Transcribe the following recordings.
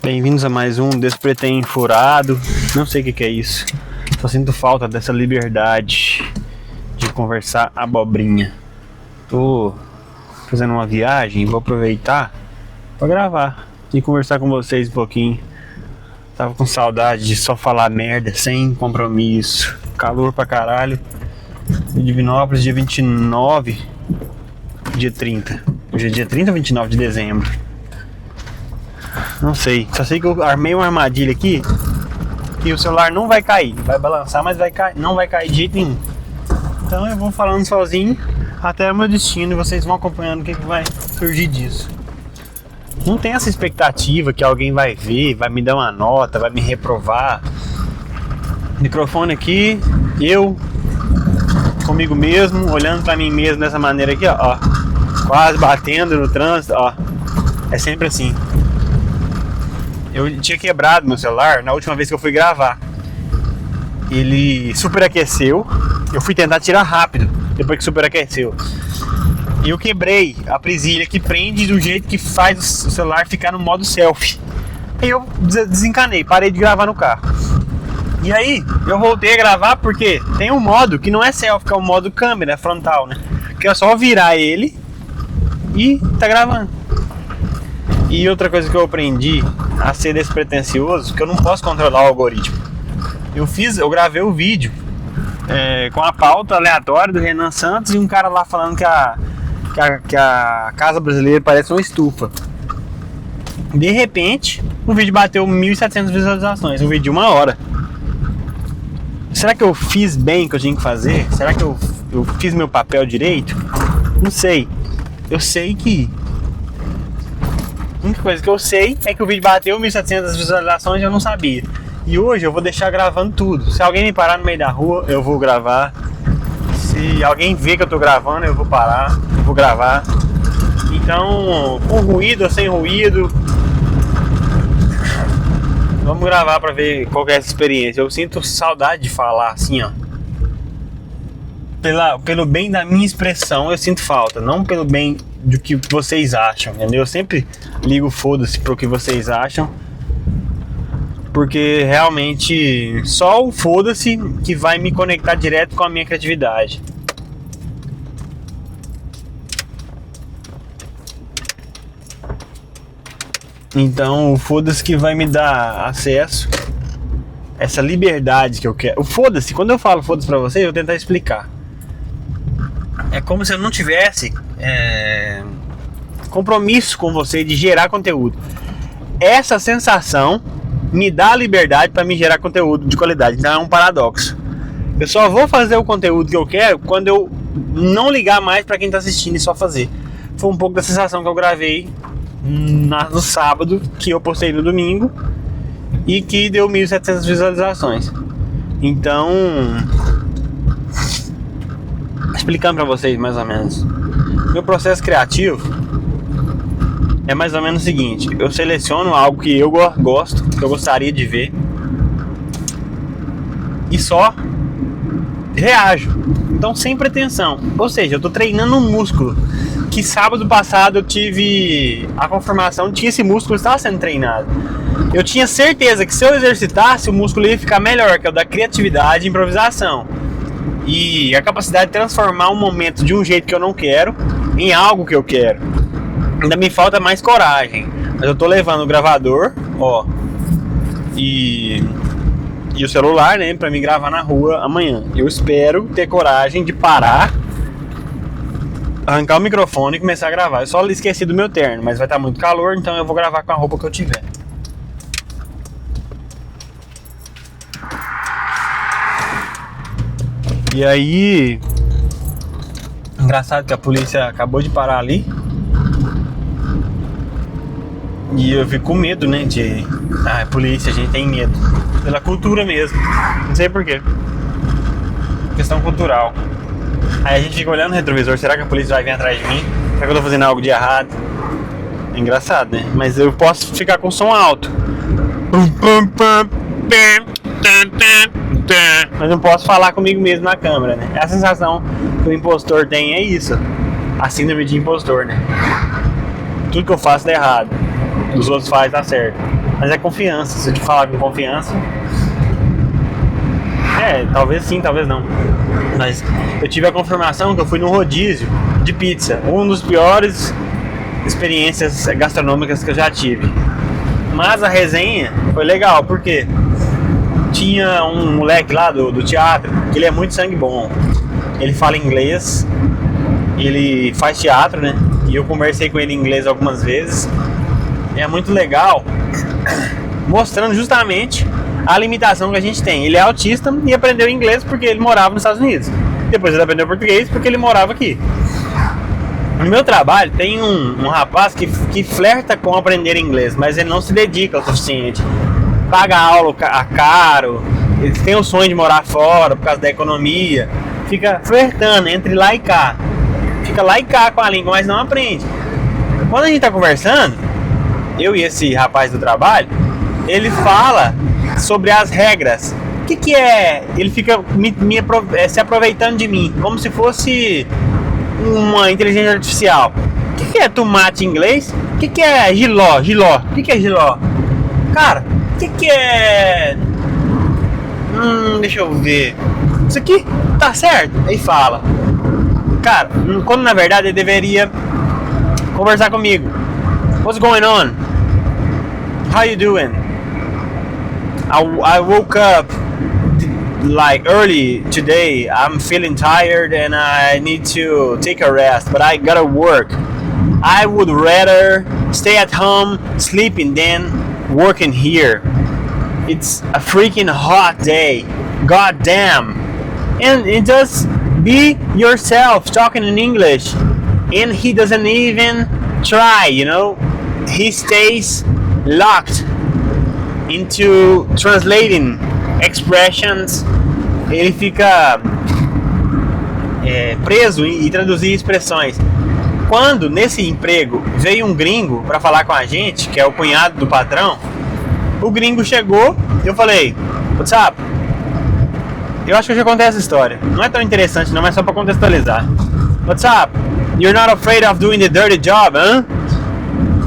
Bem-vindos a mais um Despretém Furado. Não sei o que é isso. Só sinto falta dessa liberdade de conversar abobrinha. Tô fazendo uma viagem, vou aproveitar pra gravar e conversar com vocês um pouquinho. Tava com saudade de só falar merda, sem compromisso. Calor pra caralho. Em Divinópolis, dia 29, dia 30. Hoje é dia 30 ou 29 de dezembro? Não sei, só sei que eu armei uma armadilha aqui e o celular não vai cair, vai balançar, mas não vai cair de jeito nenhum. Então eu vou falando sozinho até o meu destino e vocês vão acompanhando o que vai surgir disso. Não tem essa expectativa que alguém vai ver, vai me dar uma nota, vai me reprovar. Microfone aqui, eu comigo mesmo, olhando pra mim mesmo dessa maneira aqui, ó, quase batendo no trânsito, ó. É sempre assim. Eu tinha quebrado meu celular na última vez que eu fui gravar. Ele superaqueceu. Eu fui tentar tirar rápido depois que superaqueceu. E eu quebrei a presilha que prende do jeito que faz o celular ficar no modo selfie. Aí eu desencanei, parei de gravar no carro. E aí eu voltei a gravar porque tem um modo que não é selfie, que é o modo câmera frontal, né? Que é só virar ele e tá gravando. E outra coisa que eu aprendi a ser despretensioso, que eu não posso controlar o algoritmo. Eu gravei o vídeo com a pauta aleatória do Renan Santos e um cara lá falando que a casa brasileira parece uma estufa. De repente, o vídeo bateu 1.700 visualizações, um vídeo de 1 hora. Será que eu fiz bem o que eu tinha que fazer? Será que eu fiz meu papel direito? Não sei. Eu sei que a única coisa que eu sei é que o vídeo bateu 1.700 visualizações e eu não sabia. E hoje eu vou deixar gravando tudo. Se alguém me parar no meio da rua, eu vou gravar. Se alguém ver que eu tô gravando, eu vou parar, eu vou gravar. Então, com ruído ou sem ruído, vamos gravar pra ver qual que é essa experiência. Eu sinto saudade de falar assim, ó. Pelo bem da minha expressão, eu sinto falta, não pelo bem do que vocês acham, entendeu? Eu sempre ligo foda-se pro que vocês acham, porque realmente só o foda-se que vai me conectar direto com a minha criatividade. Então o foda-se que vai me dar acesso, essa liberdade que eu quero. O foda-se, quando eu falo foda-se pra vocês, eu vou tentar explicar. É como se eu não tivesse compromisso com você de gerar conteúdo. Essa sensação me dá a liberdade para me gerar conteúdo de qualidade. Então é um paradoxo. Eu só vou fazer o conteúdo que eu quero quando eu não ligar mais para quem está assistindo e só fazer. Foi um pouco da sensação que eu gravei no sábado, que eu postei no domingo e que deu 1.700 visualizações. Então, explicando para vocês mais ou menos, meu processo criativo é mais ou menos o seguinte: eu seleciono algo que eu gosto, que eu gostaria de ver, e só reajo. Então sem pretensão. Ou seja, eu tô treinando um músculo que sábado passado eu tive a confirmação de que esse músculo estava sendo treinado. Eu tinha certeza que se eu exercitasse, o músculo ia ficar melhor, que é o da criatividade e improvisação. E a capacidade de transformar um momento de um jeito que eu não quero em algo que eu quero. Ainda me falta mais coragem, mas eu tô levando o gravador, ó, e o celular, né, pra me gravar na rua amanhã. Eu espero ter coragem de parar, arrancar o microfone e começar a gravar. Eu só esqueci do meu terno, mas vai estar muito calor, então eu vou gravar com a roupa que eu tiver. E aí, engraçado que a polícia acabou de parar ali. E eu fico com medo, né, polícia, a gente tem medo. Pela cultura mesmo, não sei porquê. Questão cultural. Aí a gente fica olhando no retrovisor, será que a polícia vai vir atrás de mim? Será que eu tô fazendo algo de errado? É engraçado, né? Mas eu posso ficar com som alto. Mas não posso falar comigo mesmo na câmera, né? A sensação que o impostor tem é isso. A síndrome de impostor, né? Tudo que eu faço dá errado, os outros fazem dá certo. Mas é confiança, se eu te falar com confiança. Talvez sim, talvez não. Mas eu tive a confirmação que eu fui num rodízio de pizza. Um dos piores experiências gastronômicas que eu já tive. Mas a resenha foi legal, porque tinha um moleque lá do teatro, que ele é muito sangue bom. Ele fala inglês, ele faz teatro, né? E eu conversei com ele em inglês algumas vezes. E é muito legal, mostrando justamente a limitação que a gente tem. Ele é autista e aprendeu inglês porque ele morava nos Estados Unidos. Depois ele aprendeu português porque ele morava aqui. No meu trabalho tem um rapaz que flerta com aprender inglês, mas ele não se dedica o suficiente. Paga aula caro, ele tem o sonho de morar fora por causa da economia. Fica flertando entre lá e cá. Fica lá e cá com a língua, mas não aprende. Quando a gente tá conversando, eu e esse rapaz do trabalho, ele fala sobre as regras. O que é? Ele fica se aproveitando de mim, como se fosse uma inteligência artificial. O que é tomate em inglês? O que é giló? O que é giló? Cara, o que é... deixa eu ver. Isso aqui tá certo? Aí fala. Cara, quando na verdade ele deveria conversar comigo. What's going on? How you doing? I woke up like early today. I'm feeling tired and I need to take a rest, but I gotta work. I would rather stay at home sleeping than working here. It's a freaking hot day. God damn. And just be yourself talking in English. And he doesn't even try, you know. He stays locked into translating expressions. Ele fica preso em traduzir expressões. Quando nesse emprego veio um gringo para falar com a gente, que é o cunhado do patrão, o gringo chegou, eu falei, what's up? Eu acho que eu já contei essa história. Não é tão interessante não, mas só para contextualizar. What's up? You're not afraid of doing the dirty job, huh?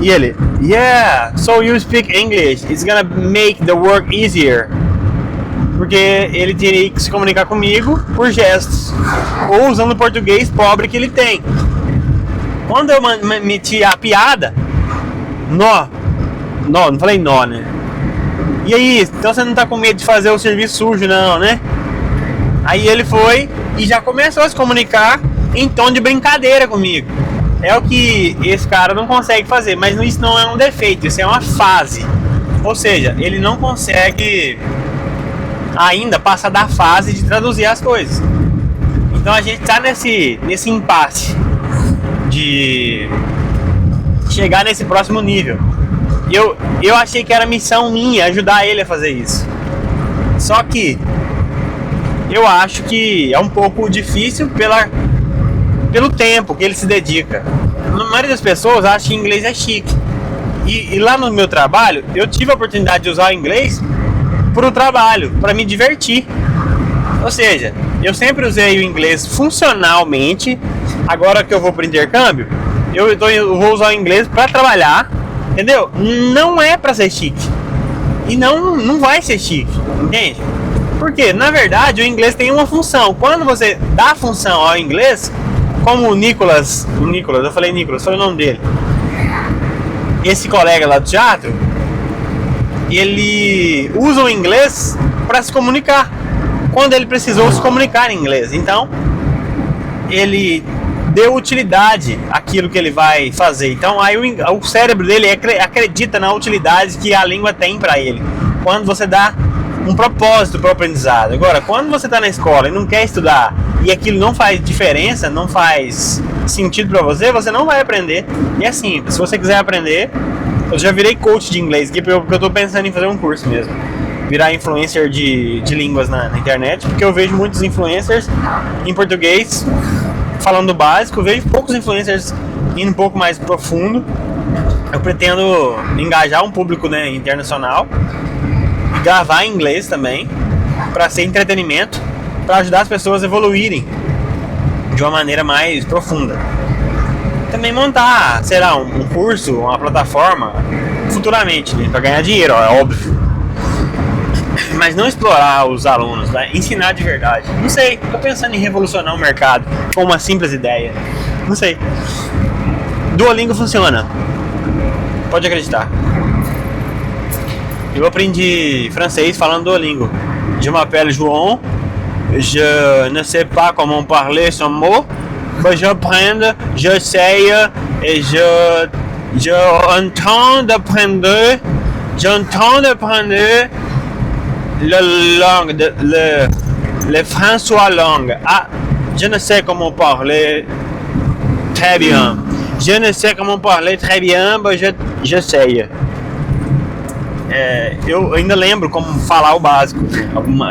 E ele, yeah, so you speak English, it's gonna make the work easier. Porque ele teria que se comunicar comigo por gestos, ou usando o português pobre que ele tem. Quando eu meti a piada, não falei nó, né? E aí, então você não tá com medo de fazer o serviço sujo não, né? Aí ele foi e já começou a se comunicar em tom de brincadeira comigo. É o que esse cara não consegue fazer, mas isso não é um defeito, isso é uma fase. Ou seja, ele não consegue ainda passar da fase de traduzir as coisas. Então a gente tá nesse impasse de chegar nesse próximo nível. Eu achei que era missão minha ajudar ele a fazer isso. Só que eu acho que é um pouco difícil pelo tempo que ele se dedica. A maioria das pessoas acha que inglês é chique. E lá no meu trabalho, eu tive a oportunidade de usar o inglês para o trabalho, para me divertir. Ou seja, eu sempre usei o inglês funcionalmente. Agora que eu vou para o intercâmbio, eu vou usar o inglês para trabalhar, entendeu? Não é para ser chique. E não vai ser chique, entende? Porque, na verdade, o inglês tem uma função. Quando você dá função ao inglês, como o Nicolas, eu falei o nome dele, esse colega lá do teatro, ele usa o inglês para se comunicar, quando ele precisou se comunicar em inglês. Então, ele deu utilidade àquilo que ele vai fazer. Então, aí o cérebro dele acredita na utilidade que a língua tem para ele, quando você dá um propósito para o aprendizado. Agora, quando você está na escola e não quer estudar e aquilo não faz diferença, não faz sentido para você, você não vai aprender. E é simples. Se você quiser aprender, eu já virei coach de inglês aqui, porque eu estou pensando em fazer um curso mesmo, virar influencer de línguas na internet, porque eu vejo muitos influencers em português falando o básico, eu vejo poucos influencers indo um pouco mais profundo. Eu pretendo engajar um público, né, internacional, gravar em inglês também, para ser entretenimento, para ajudar as pessoas a evoluírem de uma maneira mais profunda. Também montar, será, um curso, uma plataforma futuramente, né? Pra ganhar dinheiro, ó, é óbvio. Mas não explorar os alunos, né? Ensinar de verdade. Não sei, tô pensando em revolucionar o mercado com uma simples ideia. Não sei. Duolingo funciona. Pode acreditar. Eu aprendi francês falando Duolingo. Je m'appelle João. Je ne sais pas comment parler son mot. Mais j'apprends, j'essaye et je entends d'apprendre. J'entends d'apprendre la langue, le François langue. Ah, je ne sais comment parler très bien. Je ne sais comment parler très bien, mas j'essaye. Eu ainda lembro como falar o básico.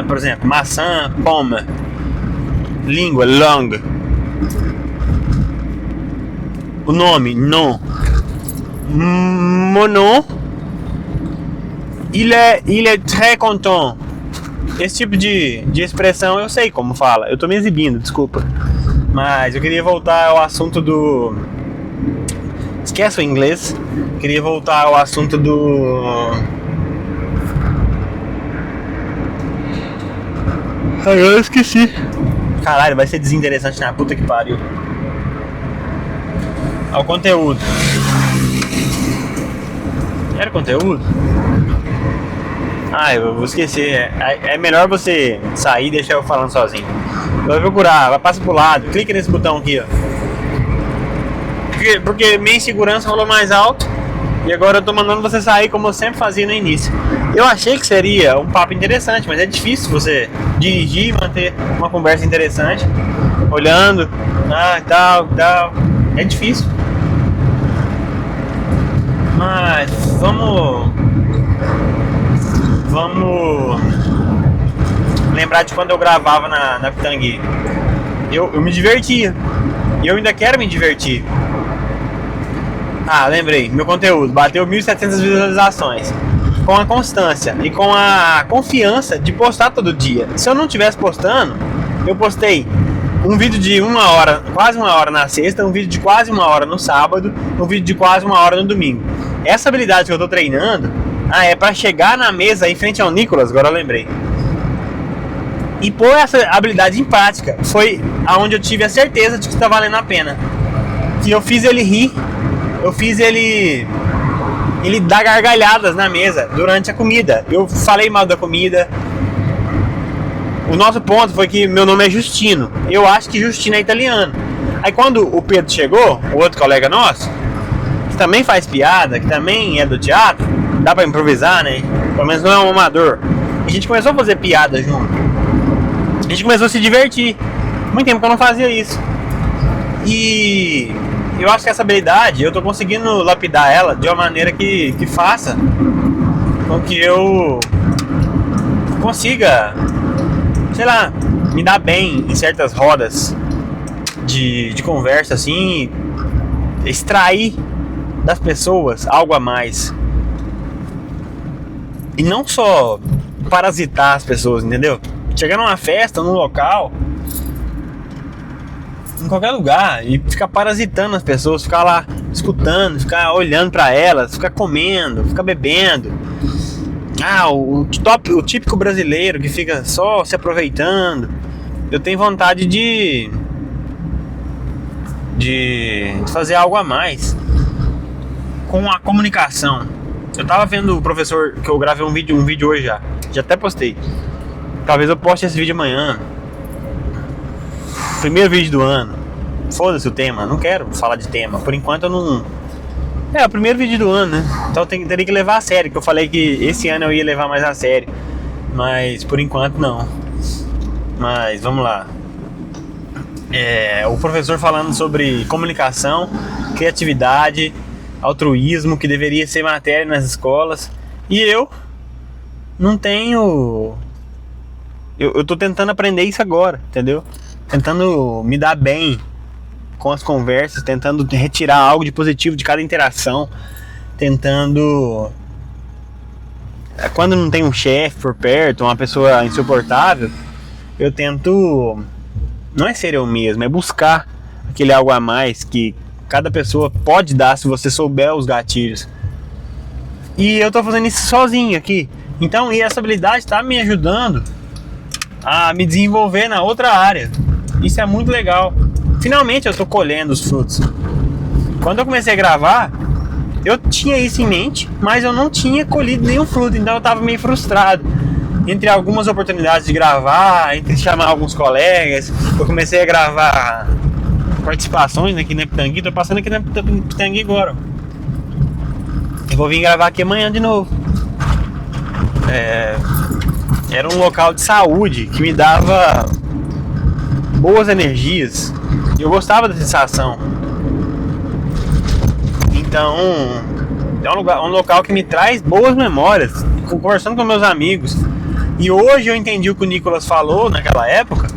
Por exemplo, maçã, pomme. Língua, langue. O nome, nom. Mon nom. Il est très content. Esse tipo de expressão eu sei como fala. Eu tô me exibindo, desculpa. Mas eu queria voltar ao assunto do... Esquece o inglês. Queria voltar ao assunto do... Agora eu esqueci. Caralho, vai ser desinteressante na puta que pariu. Ao conteúdo. Era conteúdo? Ah, eu vou esquecer. É melhor você sair e deixar eu falando sozinho. Vai procurar, passa pro lado, clica nesse botão aqui, ó. Porque minha insegurança rolou mais alto. E agora eu tô mandando você sair como eu sempre fazia no início. Eu achei que seria um papo interessante, mas é difícil você dirigir e manter uma conversa interessante olhando, tal. É difícil. Mas vamos lembrar de quando eu gravava na Pitangui. Eu me divertia. E eu ainda quero me divertir. Ah, lembrei, meu conteúdo bateu 1.700 visualizações. Com a constância e com a confiança de postar todo dia. Se eu não estivesse postando, eu postei um vídeo de 1 hora, quase 1 hora na sexta, um vídeo de quase 1 hora no sábado, um vídeo de quase 1 hora no domingo. Essa habilidade que eu tô treinando, é pra chegar na mesa em frente ao Nicolas, agora eu lembrei. E pôr essa habilidade em prática. Foi aonde eu tive a certeza de que tá valendo a pena. Que eu fiz ele rir. Eu fiz ele dar gargalhadas na mesa durante a comida. Eu falei mal da comida. O nosso ponto foi que meu nome é Justino. Eu acho que Justino é italiano. Aí quando o Pedro chegou, o outro colega nosso, que também faz piada, que também é do teatro, dá pra improvisar, né? Pelo menos não é um amador. A gente começou a fazer piada junto. A gente começou a se divertir. Muito tempo que eu não fazia isso. E eu acho que essa habilidade, eu tô conseguindo lapidar ela de uma maneira que faça com que eu consiga, sei lá, me dar bem em certas rodas de conversa, assim, extrair das pessoas algo a mais. E não só parasitar as pessoas, entendeu? Chegar numa festa, num local, em qualquer lugar, e ficar parasitando as pessoas, ficar lá escutando, ficar olhando pra elas, ficar comendo, ficar bebendo. O típico brasileiro que fica só se aproveitando. Eu tenho vontade de fazer algo a mais com a comunicação. Eu tava vendo o professor, que eu gravei um vídeo hoje já até postei. Talvez eu poste esse vídeo amanhã. Primeiro vídeo do ano. Foda-se o tema, não quero falar de tema. Por enquanto eu não... É o primeiro vídeo do ano, né? Então teria que levar a sério, que eu falei que esse ano eu ia levar mais a sério. Mas por enquanto não. Mas vamos lá. O professor falando sobre comunicação, criatividade, altruísmo, que deveria ser matéria nas escolas. E eu não tenho... Eu tô tentando aprender isso agora, entendeu? Tentando me dar bem com as conversas, tentando retirar algo de positivo de cada interação, tentando... Quando não tem um chefe por perto, uma pessoa insuportável, eu tento... Não é ser eu mesmo, é buscar aquele algo a mais que cada pessoa pode dar se você souber os gatilhos. E eu tô fazendo isso sozinho aqui. Então, e essa habilidade tá me ajudando a me desenvolver na outra área. Isso é muito legal. Finalmente eu tô colhendo os frutos. Quando eu comecei a gravar, eu tinha isso em mente, mas eu não tinha colhido nenhum fruto. Então eu tava meio frustrado. Entre algumas oportunidades de gravar, entre chamar alguns colegas, eu comecei a gravar participações aqui na Pitangui. Tô passando aqui na Pitangui agora. Eu vou vir gravar aqui amanhã de novo. Era um local de saúde que me dava boas energias. Eu gostava da sensação. Então, é um local que me traz boas memórias, conversando com meus amigos. E hoje eu entendi o que o Nicolas falou naquela época.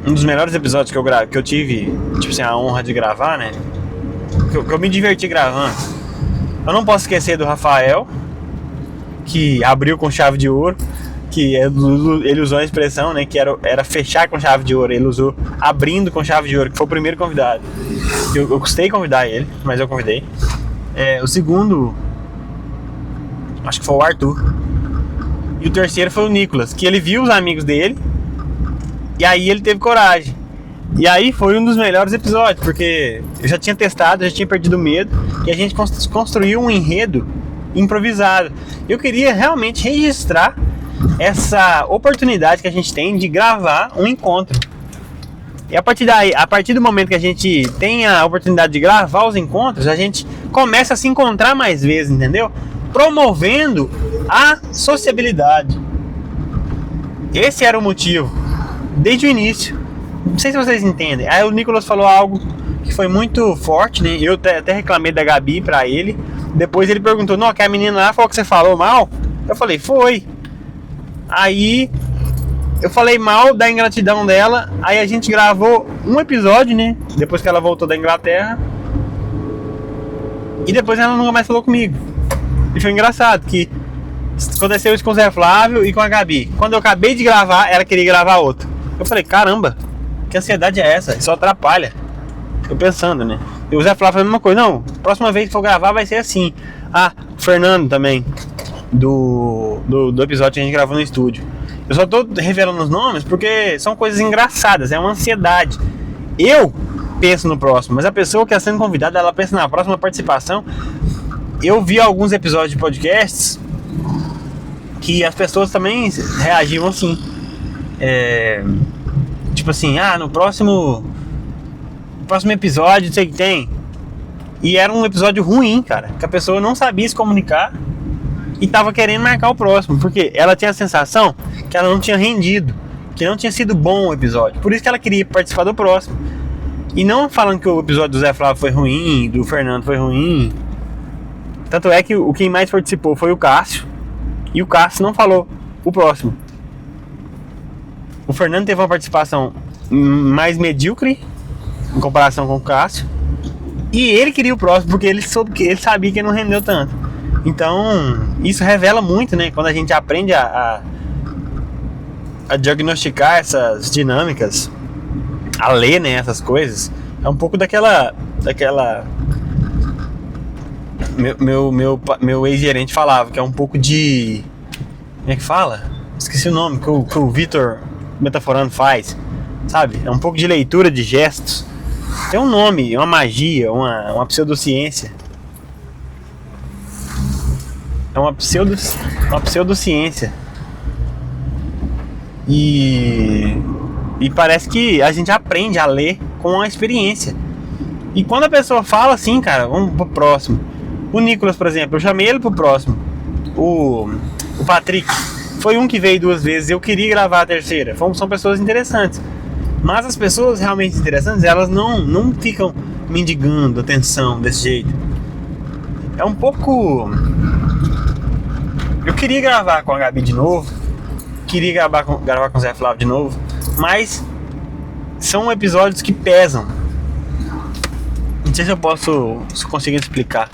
Um dos melhores episódios que eu tive, tipo assim, a honra de gravar, né? Que eu me diverti gravando. Eu não posso esquecer do Rafael, que abriu com chave de ouro. Que ele usou a expressão, né, que era fechar com chave de ouro. Ele usou abrindo com chave de ouro, que foi o primeiro convidado. Eu custei convidar ele, mas eu convidei. O segundo, acho que foi o Arthur. E o terceiro foi o Nicolas, que ele viu os amigos dele e aí ele teve coragem. E aí foi um dos melhores episódios, porque eu já tinha testado, já tinha perdido o medo, e a gente construiu um enredo improvisado. Eu queria realmente registrar essa oportunidade que a gente tem de gravar um encontro. E a partir daí, a partir do momento que a gente tem a oportunidade de gravar os encontros, a gente começa a se encontrar mais vezes, entendeu? Promovendo a sociabilidade. Esse era o motivo, desde o início. Não sei se vocês entendem. Aí o Nicolas falou algo que foi muito forte, né? Eu até reclamei da Gabi pra ele. Depois ele perguntou, não, que a menina lá falou que você falou mal? Eu falei, foi. Aí eu falei mal da ingratidão dela. Aí a gente gravou um episódio, né? Depois que ela voltou da Inglaterra. E depois ela nunca mais falou comigo. E foi engraçado que aconteceu isso com o Zé Flávio e com a Gabi. Quando eu acabei de gravar, ela queria gravar outro. Eu falei, caramba, que ansiedade é essa? Isso atrapalha. Eu pensando, né? E o Zé Flávio falou a mesma coisa. Não, próxima vez que for gravar vai ser assim. Ah, o Fernando também. Do episódio que a gente gravou no estúdio. Eu só tô revelando os nomes porque são coisas engraçadas, é uma ansiedade. Eu penso no próximo, mas a pessoa que está sendo convidada, ela pensa na próxima participação. Eu vi alguns episódios de podcasts que as pessoas também reagiam assim. Tipo assim, no próximo episódio, não sei o que tem. E era um episódio ruim, cara, que a pessoa não sabia se comunicar e tava querendo marcar o próximo, porque ela tinha a sensação que ela não tinha rendido, que não tinha sido bom o episódio. Por isso que ela queria participar do próximo. E não falando que o episódio do Zé Flávio foi ruim, do Fernando foi ruim. Tanto é que quem mais participou foi o Cássio. E o Cássio não falou o próximo. O Fernando teve uma participação mais medíocre em comparação com o Cássio. E ele queria o próximo porque ele sabia que não rendeu tanto. Então, isso revela muito, né? Quando a gente aprende a diagnosticar essas dinâmicas, a ler, né, essas coisas. É um pouco daquela meu ex-gerente falava, que é um pouco de... Como é que fala? Esqueci o nome que o Vitor Metaforando faz, sabe? É um pouco de leitura de gestos. Tem um nome, uma magia, uma pseudociência. É uma pseudociência. E parece que a gente aprende a ler com a experiência. E quando a pessoa fala assim, cara, vamos pro próximo. O Nicolas, por exemplo, eu chamei ele pro próximo. O Patrick foi um que veio 2 vezes. Eu queria gravar a terceira. São pessoas interessantes. Mas as pessoas realmente interessantes, elas não ficam mendigando atenção desse jeito. É um pouco... Eu queria gravar com a Gabi de novo. Queria gravar com o Zé Flávio de novo. Mas são episódios que pesam. Não sei se eu consigo explicar.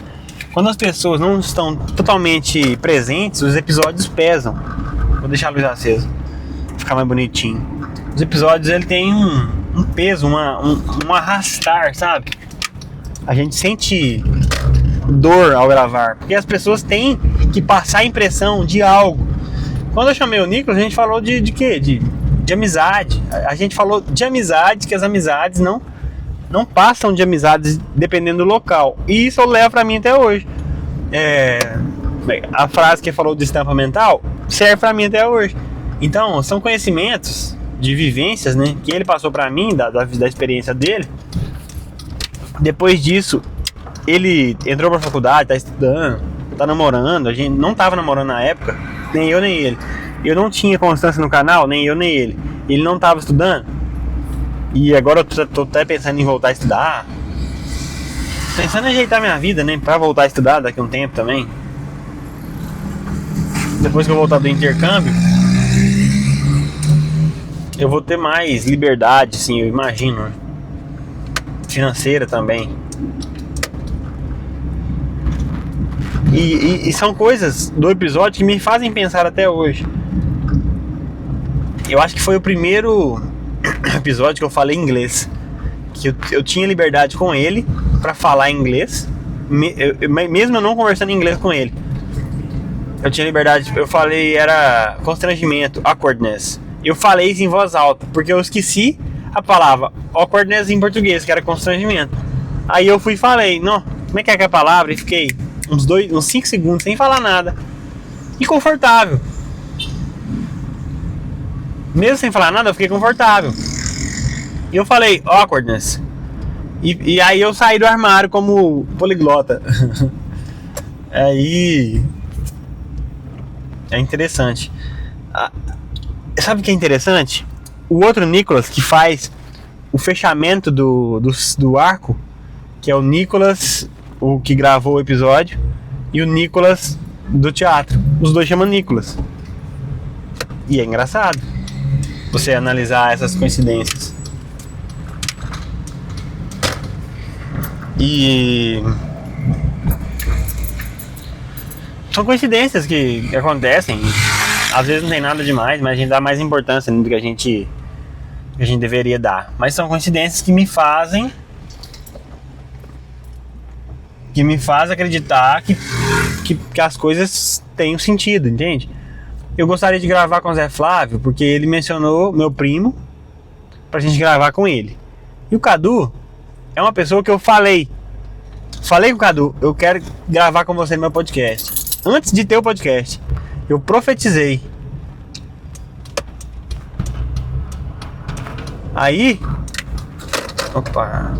Quando as pessoas não estão totalmente presentes, os episódios pesam. Vou deixar a luz acesa, pra ficar mais bonitinho. Os episódios, ele tem um peso, um arrastar, sabe? A gente sente dor ao gravar, porque as pessoas têm que passar a impressão de algo. Quando eu chamei o Nicolas, a gente falou de quê? De amizade. A gente falou de amizade, que as amizades não passam de amizades dependendo do local. E isso eu levo pra mim até hoje. A frase que ele falou de estampa mental serve pra mim até hoje. Então, são conhecimentos de vivências, né, que ele passou pra mim, da experiência dele. Depois disso, ele entrou pra faculdade, tá estudando, tá namorando. A gente não tava namorando na época, nem eu nem ele. Eu não tinha constância no canal, nem eu nem ele. Ele não tava estudando. E agora eu tô até pensando em voltar a estudar. Pensando em ajeitar minha vida, né, pra voltar a estudar daqui a um tempo também. Depois que eu voltar do intercâmbio, eu vou ter mais liberdade, assim, eu imagino. Financeira também. E são coisas do episódio que me fazem pensar até hoje. Eu acho que foi o primeiro episódio que eu falei inglês. Que eu tinha liberdade com ele pra falar inglês, mesmo eu não conversando em inglês com ele. Eu tinha liberdade, eu falei, era constrangimento, awkwardness. Eu falei isso em voz alta, porque eu esqueci a palavra awkwardness em português, que era constrangimento. Aí eu fui e falei, não, como é que é a palavra? E fiquei uns 5 segundos sem falar nada. E confortável. Mesmo sem falar nada, eu fiquei confortável. E eu falei, awkwardness. E aí eu saí do armário como poliglota. Aí... é interessante. Sabe o que é interessante? O outro Nicolas que faz o fechamento do arco, que é o Nicolas, o que gravou o episódio, e o Nicolas do teatro. Os dois chamam Nicolas. E é engraçado você analisar essas coincidências. E são coincidências que acontecem. Às vezes não tem nada demais, mas a gente dá mais importância do que a gente deveria dar. Mas são coincidências que me fazem acreditar que as coisas têm um sentido, entende? Eu gostaria de gravar com o Zé Flávio, porque ele mencionou meu primo pra gente gravar com ele. E o Cadu é uma pessoa que eu falei com o Cadu, eu quero gravar com você no meu podcast. Antes de ter o podcast, eu profetizei. Aí, opa,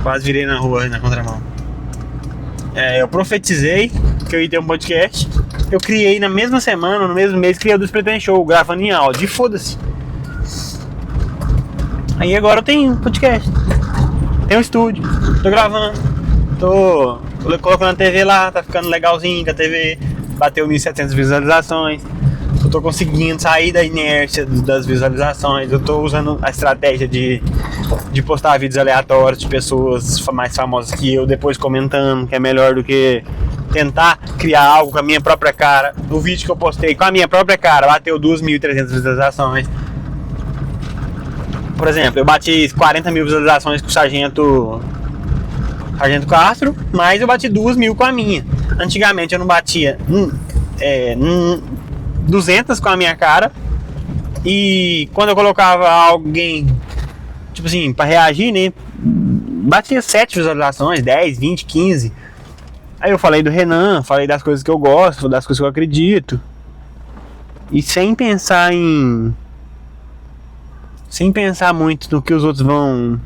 quase virei na rua, na contramão. Eu profetizei que eu ia ter um podcast. Eu criei na mesma semana, no mesmo mês, criei o do Pretend Show, gravando em áudio. E foda-se. Aí agora eu tenho um podcast. Tenho um estúdio. Tô gravando. Tô colocando a TV lá, tá ficando legalzinho, que a TV bateu 1.700 visualizações. Eu tô conseguindo sair da inércia das visualizações. Eu tô usando a estratégia de postar vídeos aleatórios de pessoas mais famosas que eu, depois comentando, que é melhor do que tentar criar algo com a minha própria cara. O vídeo que eu postei com a minha própria cara bateu 2.300 visualizações. Por exemplo, eu bati 40 mil visualizações com o Sargento Castro, mas eu bati 2.000 com a minha. Antigamente eu não batia 200 com a minha cara. E quando eu colocava alguém, tipo assim, pra reagir, né, batia 7 visualizações, 10, 20, 15. Aí eu falei do Renan, falei das coisas que eu gosto, das coisas que eu acredito. E sem pensar muito no que os outros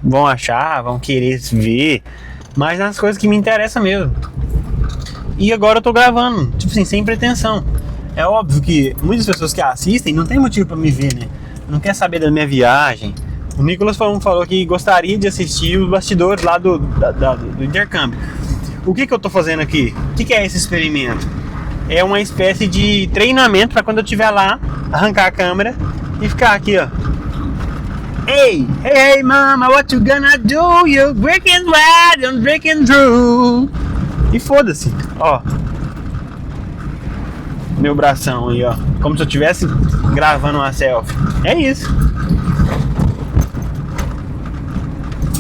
vão achar, vão querer ver, mas nas coisas que me interessam mesmo. E agora eu tô gravando, tipo assim, sem pretensão. É óbvio que muitas pessoas que assistem não tem motivo pra me ver, né? Não quer saber da minha viagem. O Nicolas falou que gostaria de assistir os bastidores lá do intercâmbio. O que eu tô fazendo aqui? O que é esse experimento? É uma espécie de treinamento pra quando eu estiver lá, arrancar a câmera e ficar aqui, ó. Hey mama, what you gonna do? You're breaking right, I'm breaking through. E foda-se, ó. Meu bração aí, ó. Como se eu estivesse gravando uma selfie. É isso.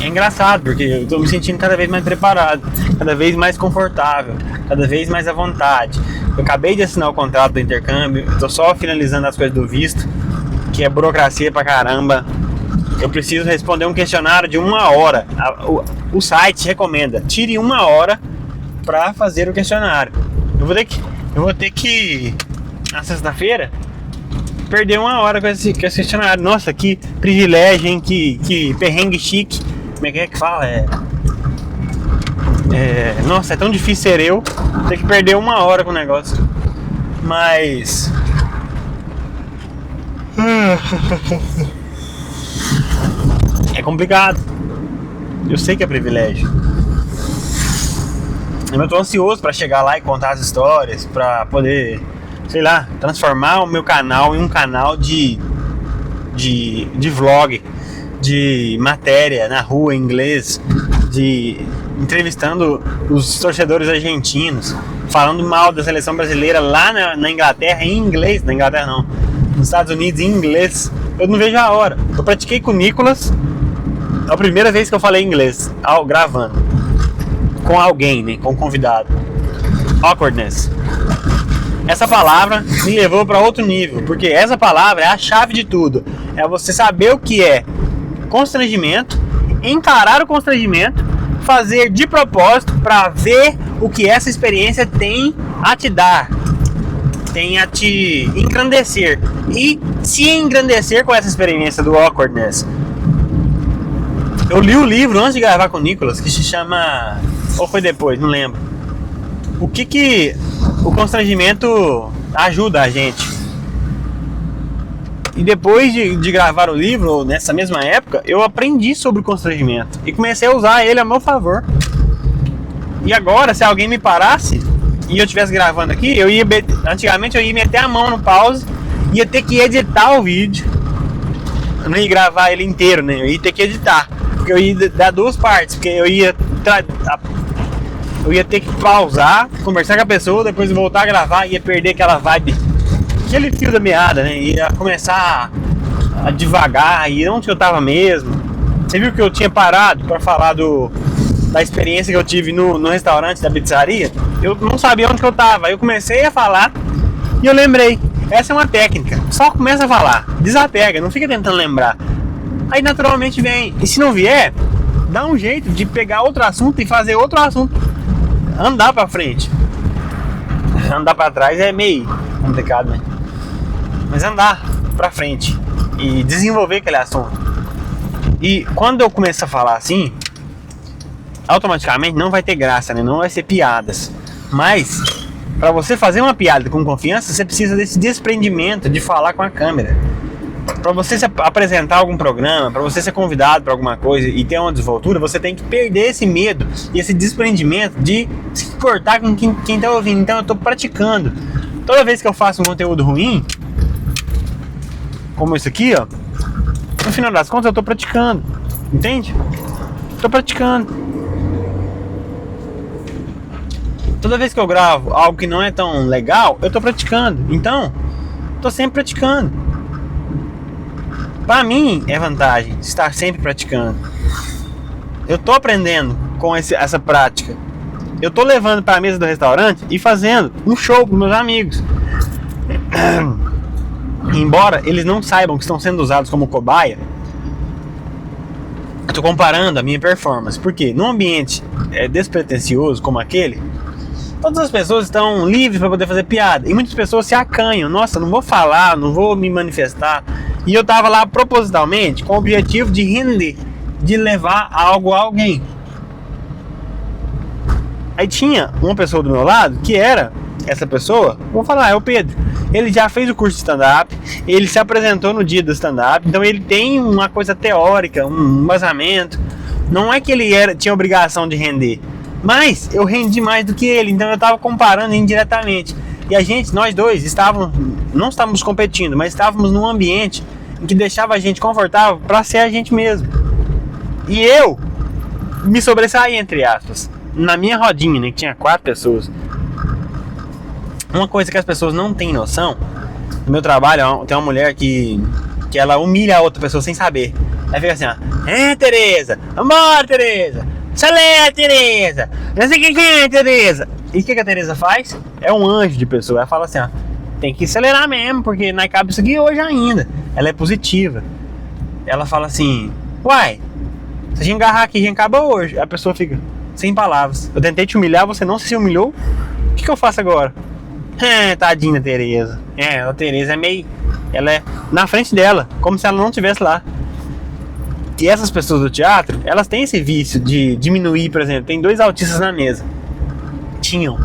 é engraçado, porque eu tô me sentindo cada vez mais preparado, cada vez mais confortável, cada vez mais à vontade. Eu acabei de assinar o contrato do intercâmbio, tô só finalizando as coisas do visto, que é burocracia pra caramba. Eu preciso responder um questionário de 1 hora. O site recomenda, tire 1 hora pra fazer o questionário. Eu vou ter que na sexta-feira perder 1 hora com esse questionário. Nossa, que privilégio, hein? Que perrengue chique. Como é que fala? Nossa, é tão difícil ser eu ter que perder 1 hora com o negócio. Mas é complicado. Eu sei que é privilégio. Eu tô ansioso pra chegar lá e contar as histórias, pra poder, sei lá, transformar o meu canal em um canal de vlog, de matéria na rua em inglês, de entrevistando os torcedores argentinos, falando mal da seleção brasileira lá na Inglaterra em inglês. Na Inglaterra não, nos Estados Unidos em inglês. Eu não vejo a hora. Eu pratiquei com o Nicolas. É a primeira vez que eu falei inglês gravando com alguém, né, com um convidado. Awkwardness. Essa palavra me levou para outro nível, porque essa palavra é a chave de tudo. É você saber o que é constrangimento, encarar o constrangimento, fazer de propósito para ver o que essa experiência tem a te dar, tem a te engrandecer e se engrandecer com essa experiência do awkwardness. Eu li o livro antes de gravar com o Nicolas, que se chama, ou foi depois, não lembro, o que o constrangimento ajuda a gente. E depois de gravar o livro, nessa mesma época, eu aprendi sobre o constrangimento e comecei a usar ele a meu favor. E agora, se alguém me parasse e eu estivesse gravando aqui, antigamente eu ia meter a mão no pause, ia ter que editar o vídeo. Eu não ia gravar ele inteiro, né? Eu ia ter que editar, porque eu ia dar 2 partes, porque eu ia ter que pausar, conversar com a pessoa, depois voltar a gravar, ia perder aquela vibe, aquele fio da meada, né? Ia começar a devagar, e onde eu tava mesmo. Você viu que eu tinha parado para falar da experiência que eu tive no restaurante da pizzaria? Eu não sabia onde que eu tava, aí eu comecei a falar e eu lembrei. Essa é uma técnica, só começa a falar, desapega, não fica tentando lembrar. Aí naturalmente vem, e se não vier, dá um jeito de pegar outro assunto e fazer outro assunto. Andar pra frente. Andar pra trás é meio complicado, né? Mas andar pra frente e desenvolver aquele assunto. E quando eu começo a falar assim, automaticamente não vai ter graça, né? Não vai ser piadas. Mas pra você fazer uma piada com confiança, você precisa desse desprendimento de falar com a câmera. Pra você se apresentar algum programa, pra você ser convidado pra alguma coisa e ter uma desenvoltura, você tem que perder esse medo e esse desprendimento de se cortar com quem tá ouvindo. Então eu tô praticando. Toda vez que eu faço um conteúdo ruim, como esse aqui, ó, no final das contas eu tô praticando. Entende? Tô praticando. Toda vez que eu gravo algo que não é tão legal, eu tô praticando. Então, tô sempre praticando. Pra mim é vantagem estar sempre praticando. Eu tô aprendendo com essa prática. Eu tô levando pra mesa do restaurante e fazendo um show pros meus amigos. Embora eles não saibam que estão sendo usados como cobaia, eu tô comparando a minha performance. Porque num ambiente despretensioso como aquele, todas as pessoas estão livres para poder fazer piada. E muitas pessoas se acanham. Nossa, não vou falar, não vou me manifestar. E eu tava lá propositalmente com o objetivo de render, de levar algo a alguém. Aí tinha uma pessoa do meu lado que era essa pessoa, vou falar, é o Pedro. Ele já fez o curso de stand-up, ele se apresentou no dia do stand-up, então ele tem uma coisa teórica, um embasamento. Não é que ele tinha obrigação de render, mas eu rendi mais do que ele, então eu tava comparando indiretamente. E nós dois não estávamos competindo, mas estávamos num ambiente em que deixava a gente confortável para ser a gente mesmo. E eu me sobressaí, entre aspas, na minha rodinha, né, que tinha 4 pessoas. Uma coisa que as pessoas não têm noção, no meu trabalho tem uma mulher que ela humilha a outra pessoa sem saber. Aí fica assim, ó. Tereza, vambora, Tereza. Acelera, Tereza. Não sei o que é, Tereza. E o que a Tereza faz? É um anjo de pessoa. Ela fala assim, ó. Tem que acelerar mesmo, porque não cabe isso aqui hoje ainda. Ela é positiva. Ela fala assim, uai, se a gente agarrar aqui, a gente acaba hoje. A pessoa fica sem palavras. Eu tentei te humilhar, você não se humilhou. O que eu faço agora? Tadinha Tereza. A Tereza é meio... Ela é na frente dela, como se ela não estivesse lá. E essas pessoas do teatro, elas têm esse vício de diminuir, por exemplo. Tem 2 autistas na mesa. Tinham.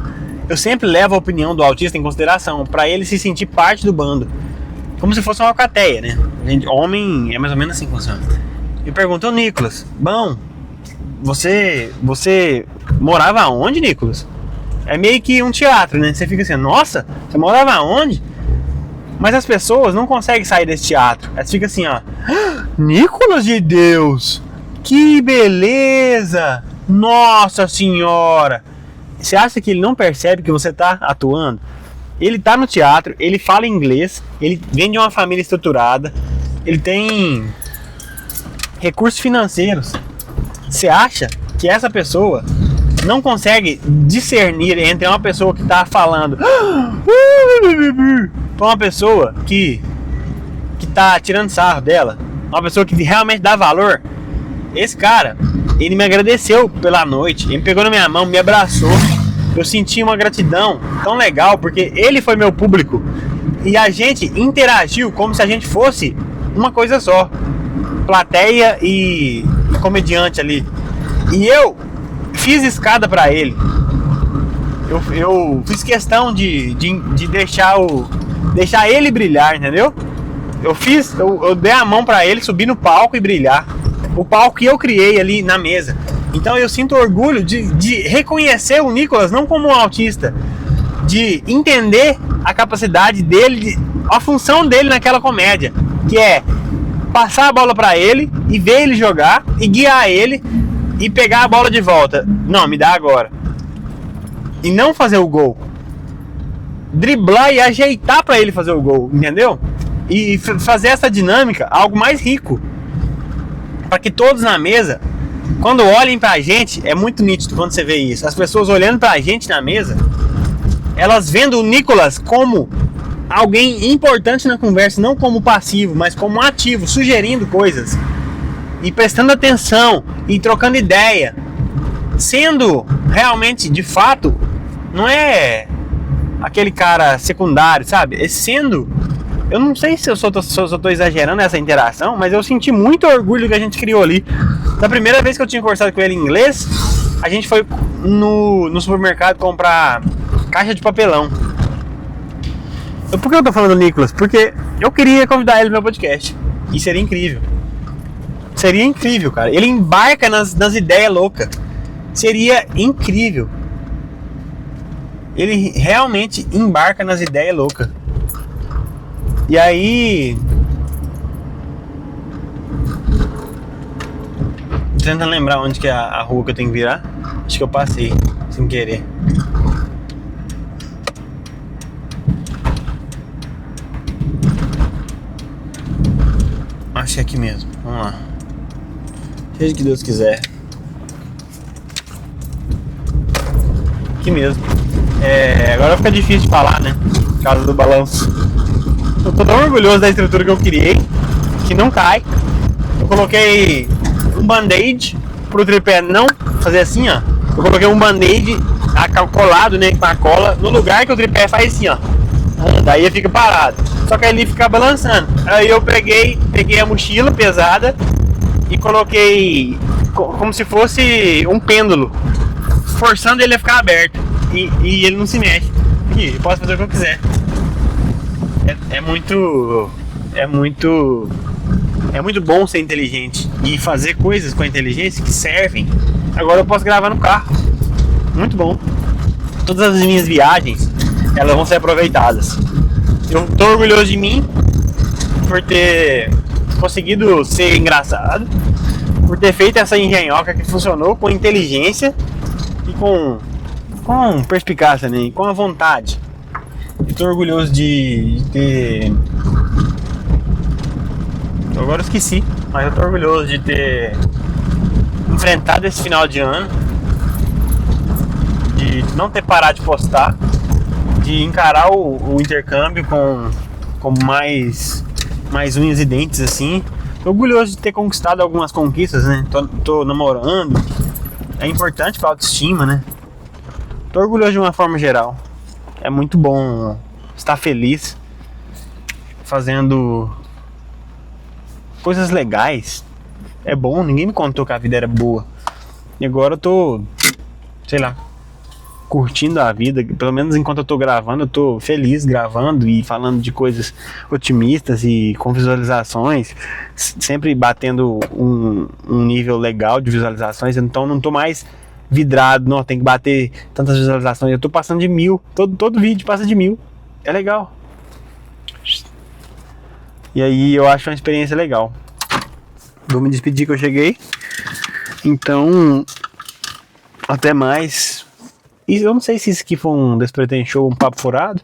Eu sempre levo a opinião do autista em consideração, pra ele se sentir parte do bando. Como se fosse uma alcateia, né? Homem é mais ou menos assim que funciona. E perguntou, Nicolas, bom, você morava onde, Nicolas? É meio que um teatro, né? Você fica assim, nossa, você morava onde? Mas as pessoas não conseguem sair desse teatro. Elas ficam assim, ó. Nicolas de Deus! Que beleza! Nossa senhora! Você acha que ele não percebe que você está atuando? Ele está no teatro, ele fala inglês, ele vem de uma família estruturada, ele tem recursos financeiros. Você acha que essa pessoa não consegue discernir entre uma pessoa que está falando para uma pessoa que está tirando sarro dela, uma pessoa que realmente dá valor? Esse cara, ele me agradeceu pela noite, ele me pegou na minha mão, me abraçou. Eu senti uma gratidão tão legal, porque ele foi meu público e a gente interagiu como se a gente fosse uma coisa só, plateia e comediante ali. E eu fiz escada pra ele. Eu fiz questão de deixar ele brilhar, entendeu? Eu dei a mão pra ele subir no palco e brilhar. O palco que eu criei ali na mesa. Então eu sinto orgulho de reconhecer o Nicolas não como um autista, de entender a capacidade dele, a função dele naquela comédia, que é passar a bola pra ele e ver ele jogar e guiar ele e pegar a bola de volta. Não, me dá agora. E não fazer o gol. Driblar e ajeitar pra ele fazer o gol, entendeu? E fazer essa dinâmica algo mais rico. Para que todos na mesa, quando olhem pra gente, é muito nítido quando você vê isso. As pessoas olhando pra gente na mesa, elas vendo o Nicolas como alguém importante na conversa, não como passivo, mas como ativo, sugerindo coisas e prestando atenção e trocando ideia, sendo realmente, de fato, não é aquele cara secundário, sabe? É sendo... Eu não sei se eu só tô exagerando nessa interação, mas eu senti muito orgulho que a gente criou ali. Da primeira vez que eu tinha conversado com ele em inglês, a gente foi no supermercado comprar caixa de papelão. Por que eu tô falando do Nicolas? Porque eu queria convidar ele no meu podcast. E seria incrível. Seria incrível, cara. Ele embarca nas ideias loucas. Seria incrível. Ele realmente embarca nas ideias loucas. E aí... Tô tentando lembrar onde que é a rua que eu tenho que virar. Acho que eu passei, sem querer. Acho que é aqui mesmo. Vamos lá. Seja o que Deus quiser. Aqui mesmo. Agora fica difícil de falar, né? Por causa do balanço. Eu tô tão orgulhoso da estrutura que eu criei, que não cai. Eu coloquei um band-aid pro tripé não fazer assim, ó. Eu coloquei um band-aid colado, né, com a cola, no lugar que o tripé faz assim, ó. Daí ele fica parado. Só que ele fica balançando. Aí eu peguei a mochila pesada e coloquei como se fosse um pêndulo, forçando ele a ficar aberto. E ele não se mexe. Aqui, eu posso fazer o que eu quiser. É muito bom ser inteligente e fazer coisas com a inteligência que servem. Agora eu posso gravar no carro. Muito bom. Todas as minhas viagens, elas vão ser aproveitadas. Eu tô orgulhoso de mim por ter conseguido ser engraçado, por ter feito essa engenhoca que funcionou com inteligência e com perspicácia, né? Com a vontade. Estou orgulhoso de ter... Agora eu esqueci. Mas eu tô orgulhoso de ter enfrentado esse final de ano, de não ter parado de postar, de encarar o intercâmbio com mais unhas e dentes, assim. Tô orgulhoso de ter conquistado algumas conquistas, né? Tô namorando. É importante pra autoestima, né? Tô orgulhoso de uma forma geral. É muito bom estar feliz fazendo coisas legais. É bom, ninguém me contou que a vida era boa. E agora eu tô, sei lá, curtindo a vida. Pelo menos enquanto eu tô gravando, eu tô feliz gravando e falando de coisas otimistas e com visualizações, sempre batendo um nível legal de visualizações. Então não tô mais vidrado, não, tem que bater tantas visualizações. Eu tô passando de 1000, todo vídeo passa de 1000. É legal. E aí eu acho uma experiência legal. Vou me despedir que eu cheguei. Então, até mais. E eu não sei se isso aqui foi um Despretend Show, um papo furado.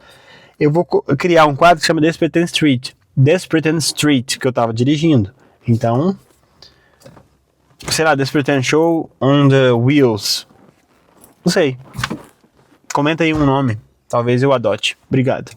Eu vou criar um quadro que chama Despretend Street. Despretend Street, que eu tava dirigindo. Então, sei lá, Despretend Show on the Wheels. Não sei. Comenta aí um nome. Talvez eu adote. Obrigado.